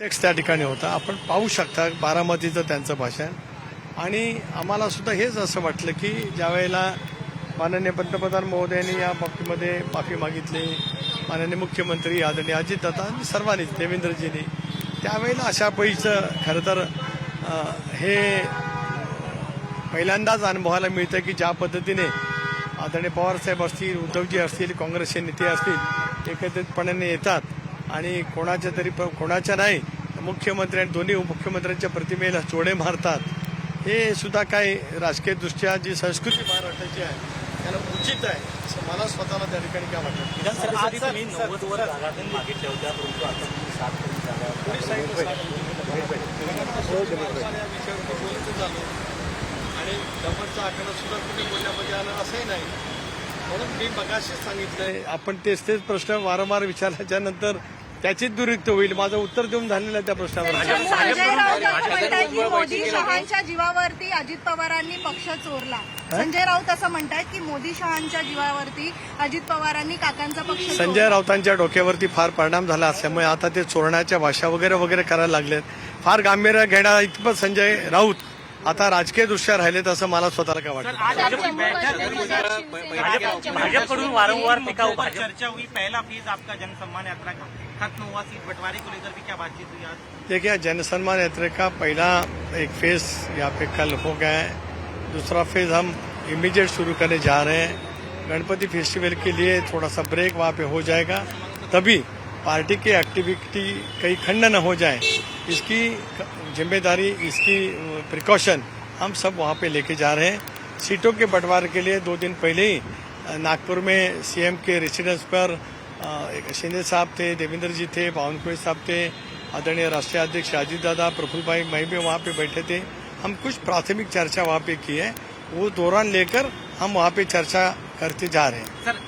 Text त्या ठिकाणी होता. आपण पाहू शकता बारामतीचं त्यांचं भाषण. आणि आम्हाला सुद्धा हेच असं वाटलं की ज्यावेळेला माननीय पंतप्रधान महोदयांनी या बाबतीमध्ये माफी मागितली, माननीय मुख्यमंत्री आदरणीय अजितदादा आणि सर्वांनीच देवेंद्रजींनी, त्यावेळेला अशा पैचं खरं तर हे पहिल्यांदाच अनुभवायला मिळतं की ज्या पद्धतीने आदरणीय पवारसाहेब असतील, उद्धवजी असतील, काँग्रेसचे नेते असतील एकत्रितपणे येतात आणि कोणाच्या नाही मुख्यमंत्री आणि दोन्ही उपमुख्यमंत्र्यांच्या प्रतिमेला चोडे मारतात. हे सुद्धा काही राजकीय दृष्ट्या जी संस्कृती महाराष्ट्राची आहे त्याला उचित आहे असं मला स्वतःला त्या ठिकाणी काय वाटतं. आणि दमनचा आकडा सुद्धा कुठे बोलण्यामध्ये आलं असंही नाही. म्हणून मी मगाशीच सांगितलंय, आपण तेच प्रश्न वारंवार विचारल्याच्या नंतर त्याचीच दुरुक्त होईल. माझं उत्तर देऊन झालेलं त्या प्रश्नावर. मोदी शहांच्या जीवावरती अजित पवारांनी पक्ष चोरला. संजय राऊत असं म्हणतात की मोदी शहांच्या जीवावरती अजित पवारांनी काकांचा पक्ष. संजय राऊतांच्या डोक्यावरती फार परिणाम झाला असल्यामुळे आता ते चोरण्याच्या भाषा वगैरे करायला लागलेत. फार गांभीर्य घेण्यात इतपत संजय राऊत आता राजकीय दृष्ट्या राहिलेत असं मला स्वतःला काय वाटतं. भाजपकडून वारंवार चर्चा हुई. पहला फेज आपका जनसम्मान यात्रा का खत्म हुआ, सीट बंटवारे को लेकर भी क्या बातचीत हुई आज? देखिए, जनसम्मान यात्रा का पहला एक फेज यहाँ पे कल हो गया है. दूसरा फेज हम इमीडिएट शुरू करने जा रहे हैं. गणपति फेस्टिवल के लिए थोड़ा सा ब्रेक वहाँ पे हो जाएगा, तभी पार्टी की एक्टिविटी कहीं खंड न हो जाए इसकी जिम्मेदारी, इसकी प्रिकॉशन हम सब वहाँ पे लेके जा रहे हैं. सीटों के बंटवारे के लिए 2 दिन पहले ही नागपुर में सीएम के रेसिडेंस पर शिंदे साहब थे, देवेंद्र जी थे, बावनकुळे साहब थे, आदरणीय राष्ट्रीय अध्यक्ष अजितदादा, प्रफुल्ल भाई मैं भी वहाँ पे बैठे थे. हम कुछ प्राथमिक चर्चा वहाँ पे की है, वो दौरान लेकर हम वहाँ पे चर्चा करते जा रहे हैं.